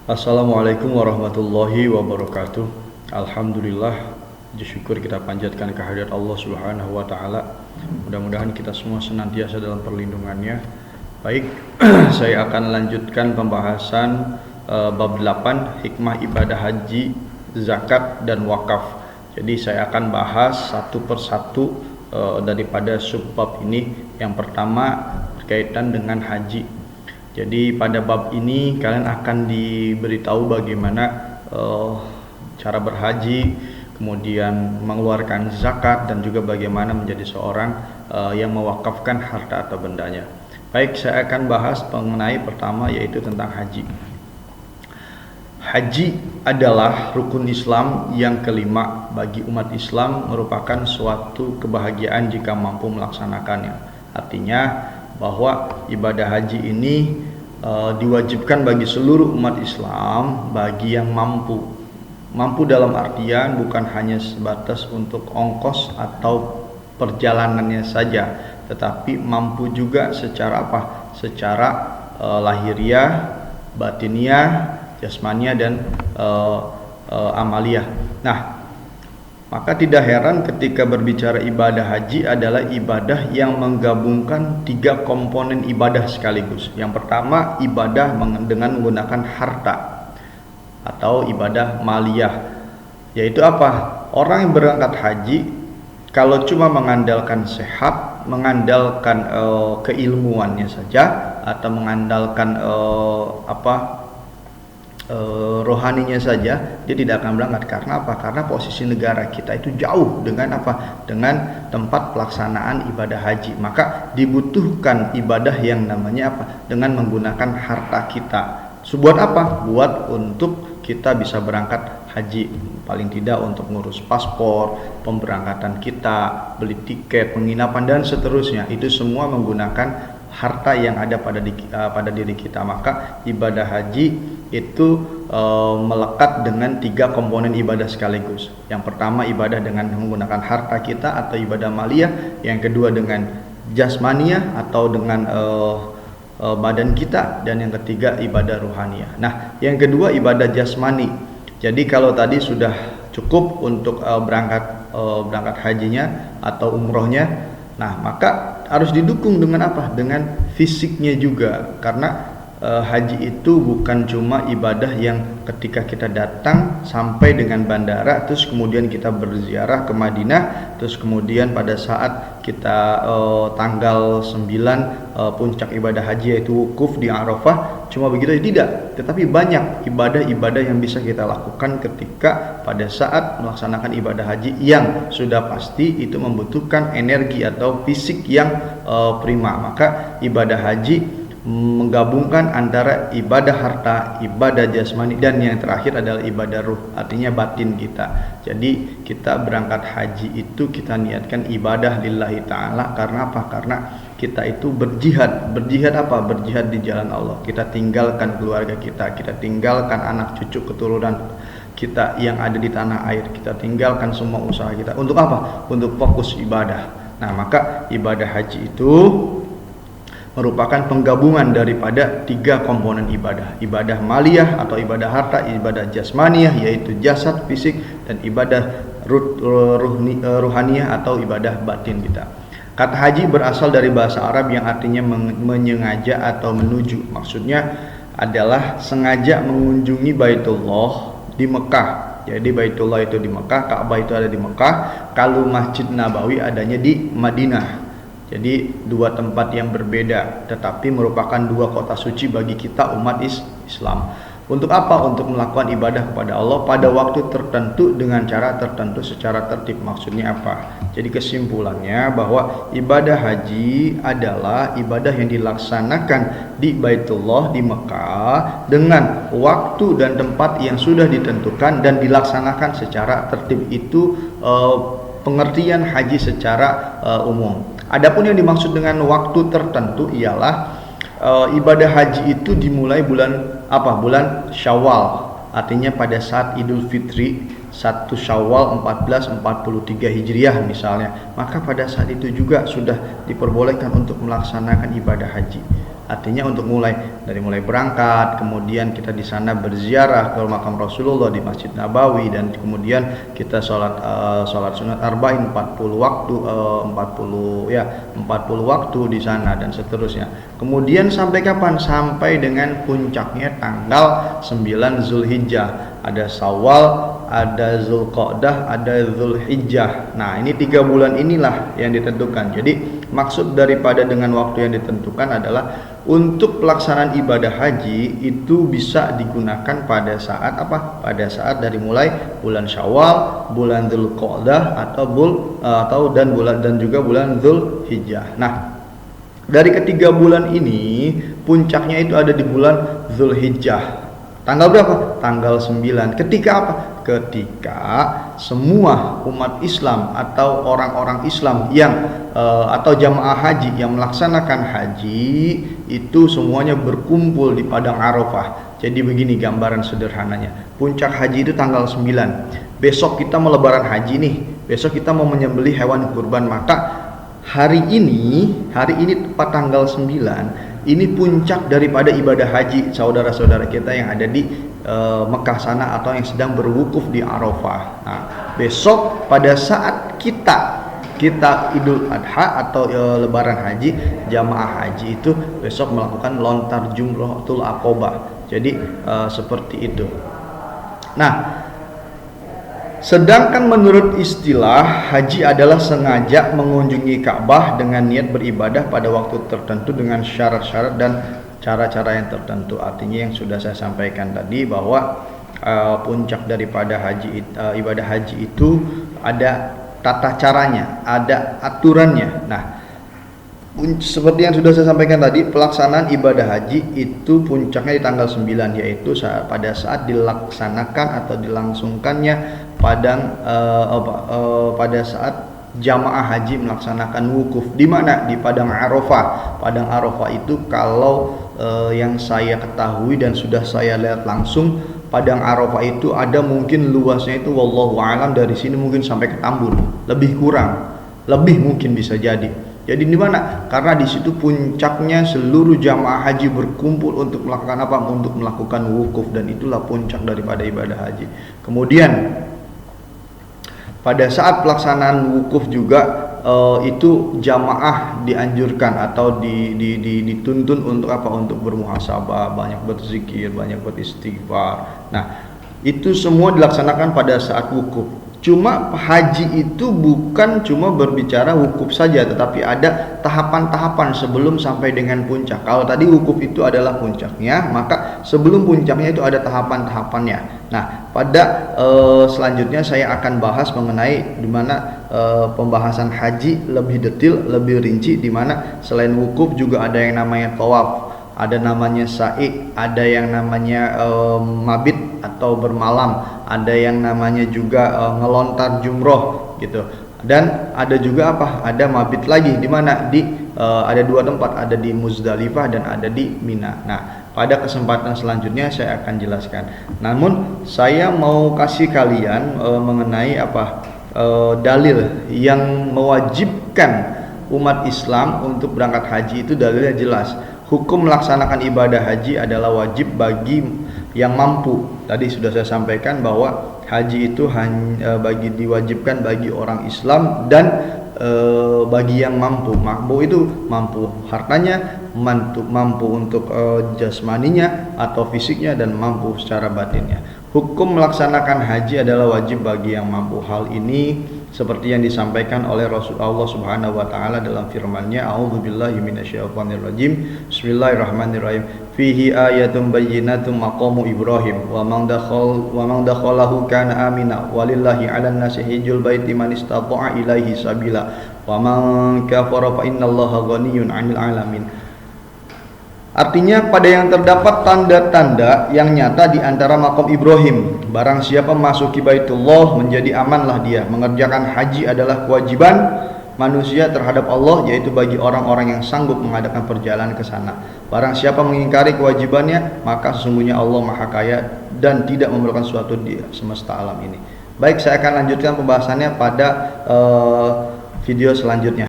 Assalamualaikum warahmatullahi wabarakatuh. Alhamdulillah, puji syukur kita panjatkan kehadirat Allah Subhanahu wa taala. Mudah-mudahan kita semua senantiasa dalam perlindungannya. Baik, saya akan lanjutkan pembahasan bab 8 hikmah ibadah haji, zakat dan wakaf. Jadi saya akan bahas satu persatu daripada subbab ini. Yang pertama berkaitan dengan haji. Jadi pada bab ini kalian akan diberitahu bagaimana cara berhaji, kemudian mengeluarkan zakat, dan juga bagaimana menjadi seorang yang mewakafkan harta atau bendanya. Baik, saya akan bahas mengenai pertama, yaitu tentang haji. Haji adalah rukun Islam yang kelima bagi umat Islam, merupakan suatu kebahagiaan jika mampu melaksanakannya. Artinya bahwa ibadah haji ini diwajibkan bagi seluruh umat Islam, bagi yang mampu dalam artian bukan hanya sebatas untuk ongkos atau perjalanannya saja, tetapi mampu juga secara secara lahiriah, batiniah, jasmaniah, dan amaliyah. Nah, maka tidak heran ketika berbicara ibadah haji adalah ibadah yang menggabungkan tiga komponen ibadah sekaligus. Yang pertama, ibadah dengan menggunakan harta atau ibadah maliyah. Yaitu apa? Orang yang berangkat haji kalau cuma mengandalkan sehat, mengandalkan keilmuannya saja, atau mengandalkan rohaninya saja, dia tidak akan berangkat. Karena apa? Karena posisi negara kita itu jauh dengan dengan tempat pelaksanaan ibadah haji. Maka dibutuhkan ibadah yang namanya dengan menggunakan harta kita. Buat apa? Buat untuk kita bisa berangkat haji, paling tidak untuk ngurus paspor, pemberangkatan kita, beli tiket, penginapan, dan seterusnya. Itu semua menggunakan harta yang ada pada diri kita. Maka ibadah haji itu melekat dengan tiga komponen ibadah sekaligus. Yang pertama, ibadah dengan menggunakan harta kita atau ibadah maliyah. Yang kedua dengan jasmaniah atau dengan badan kita. Dan yang ketiga ibadah ruhaniyah. Nah, yang kedua ibadah jasmani. Jadi kalau tadi sudah cukup untuk berangkat hajinya atau umrohnya, nah maka harus didukung dengan dengan fisiknya juga. Karena haji itu bukan cuma ibadah yang ketika kita datang sampai dengan bandara, terus kemudian kita berziarah ke Madinah, terus kemudian pada saat kita tanggal 9 puncak ibadah haji yaitu wukuf di Arafah, cuma begitu. Tidak, tetapi banyak ibadah-ibadah yang bisa kita lakukan ketika pada saat melaksanakan ibadah haji, yang sudah pasti itu membutuhkan energi atau fisik yang prima. Maka ibadah haji menggabungkan antara ibadah harta, ibadah jasmani, dan yang terakhir adalah ibadah ruh, artinya batin kita. Jadi kita berangkat haji itu kita niatkan ibadah lillahi ta'ala. Karena apa? Karena kita itu berjihad. Berjihad apa? Berjihad di jalan Allah. Kita tinggalkan keluarga kita tinggalkan anak cucu keturunan kita yang ada di tanah air, kita tinggalkan semua usaha kita. Untuk apa? Untuk fokus ibadah. Nah, maka ibadah haji itu merupakan penggabungan daripada tiga komponen ibadah. Ibadah maliyah atau ibadah harta, ibadah jasmaniyah yaitu jasad fisik, dan ibadah ruhaniyah atau ibadah batin kita. Kata haji berasal dari bahasa Arab yang artinya menyengaja atau menuju. Maksudnya adalah sengaja mengunjungi Baitullah di Mekah. Jadi Baitullah itu di Mekah, Ka'bah itu ada di Mekah, kalau Masjid Nabawi adanya di Madinah. Jadi dua tempat yang berbeda, tetapi merupakan dua kota suci bagi kita umat Islam. Untuk apa? Untuk melakukan ibadah kepada Allah pada waktu tertentu dengan cara tertentu secara tertib. Maksudnya apa? Jadi kesimpulannya bahwa ibadah haji adalah ibadah yang dilaksanakan di Baitullah di Mekah dengan waktu dan tempat yang sudah ditentukan dan dilaksanakan secara tertib. Itu pengertian haji secara umum. Adapun yang dimaksud dengan waktu tertentu ialah ibadah haji itu dimulai bulan Syawal. Artinya pada saat Idul Fitri 1 Syawal 1443 Hijriah misalnya, maka pada saat itu juga sudah diperbolehkan untuk melaksanakan ibadah haji. Artinya untuk mulai berangkat, kemudian kita di sana berziarah ke makam Rasulullah di Masjid Nabawi, dan kemudian kita sholat sunat arba'in 40 waktu 40 waktu di sana dan seterusnya. Kemudian sampai kapan? Sampai dengan puncaknya tanggal 9 Zulhijjah. Ada Syawal, ada Zulqa'dah, ada Zulhijjah. Nah, ini 3 bulan inilah yang ditentukan. Jadi maksud daripada dengan waktu yang ditentukan adalah untuk pelaksanaan ibadah haji itu bisa digunakan pada saat apa? Pada saat dari mulai bulan Syawal, bulan Zulqa'dah dan juga bulan Zulhijjah. Nah, dari ketiga bulan ini puncaknya itu ada di bulan Zulhijjah. Tanggal berapa? Tanggal 9. Ketika apa? Ketika semua umat Islam atau orang-orang Islam yang atau jamaah haji yang melaksanakan haji itu semuanya berkumpul di padang Arafah. Jadi begini gambaran sederhananya. Puncak haji itu tanggal 9. Besok kita mau lebaran haji nih. Besok kita mau menyembelih hewan kurban, maka hari ini tepat tanggal 9 ini puncak daripada ibadah haji saudara-saudara kita yang ada di Mekah sana atau yang sedang berwukuf di Arafah. Nah, besok pada saat kita Idul Adha atau lebaran haji, jamaah haji itu besok melakukan lontar Jumratul Aqobah. Jadi seperti itu. Nah, sedangkan menurut istilah haji adalah sengaja mengunjungi Ka'bah dengan niat beribadah pada waktu tertentu dengan syarat-syarat dan cara-cara yang tertentu. Artinya yang sudah saya sampaikan tadi bahwa puncak daripada ibadah haji itu ada tata caranya, ada aturannya. Nah, seperti yang sudah saya sampaikan tadi, pelaksanaan ibadah haji itu puncaknya di tanggal 9, yaitu pada saat dilaksanakan atau dilangsungkannya pada saat jamaah haji melaksanakan wukuf. Di mana? Di padang Arafah. Padang Arafah itu kalau yang saya ketahui dan sudah saya lihat langsung, padang Arafah itu ada mungkin luasnya itu wallahu alam dari sini mungkin sampai ke Tambun, lebih mungkin bisa jadi. Jadi di mana? Karena di situ puncaknya seluruh jamaah haji berkumpul untuk melakukan apa? Untuk melakukan wukuf, dan itulah puncak daripada ibadah haji. Kemudian pada saat pelaksanaan wukuf juga itu jamaah dianjurkan atau dituntun untuk apa? Untuk bermuhasabah, banyak berzikir, banyak beristighfar. Nah, itu semua dilaksanakan pada saat wukuf. Cuma haji itu bukan cuma berbicara wukuf saja, tetapi ada tahapan-tahapan sebelum sampai dengan puncak. Kalau tadi wukuf itu adalah puncaknya, maka sebelum puncaknya itu ada tahapan-tahapannya. Nah, pada selanjutnya saya akan bahas mengenai di mana pembahasan haji lebih detail, lebih rinci, di mana selain wukuf juga ada yang namanya tawaf, ada namanya sa'i, ada yang namanya mabit atau bermalam, ada yang namanya juga ngelontar jumroh gitu. Dan ada juga apa? Ada mabit lagi di mana? Ada 2 tempat, ada di Muzdalifah dan ada di Mina. Nah, pada kesempatan selanjutnya saya akan jelaskan. Namun saya mau kasih kalian mengenai dalil yang mewajibkan umat Islam untuk berangkat haji. Itu dalilnya jelas. Hukum melaksanakan ibadah haji adalah wajib bagi yang mampu. Tadi sudah saya sampaikan bahwa haji itu diwajibkan bagi orang Islam dan bagi yang mampu. Mampu itu mampu hartanya, mampu untuk jasmaninya atau fisiknya, dan mampu secara batinnya. Hukum melaksanakan haji adalah wajib bagi yang mampu. Hal ini seperti yang disampaikan oleh Rasulullah Subhanahu wa taala dalam firman-Nya, A'udzubillahi minasyaitonirrajim. Bismillahirrahmanirrahim. Fihi ayatun bayyinatun maqamu Ibrahim wa man dakhalahu kana amina walillahi 'alan nasi hajjul baiti man istata'a ilaihi sabila wa man kafara fa innallaha ghaniyyun 'anil 'alamin. Artinya pada yang terdapat tanda-tanda yang nyata di antara makam Ibrahim. Barang siapa memasuki Baitullah menjadi amanlah dia. Mengerjakan haji adalah kewajiban manusia terhadap Allah, yaitu bagi orang-orang yang sanggup mengadakan perjalanan ke sana. Barang siapa mengingkari kewajibannya, maka sesungguhnya Allah Maha Kaya dan tidak memerlukan sesuatu di semesta alam ini. Baik, saya akan lanjutkan pembahasannya pada video selanjutnya.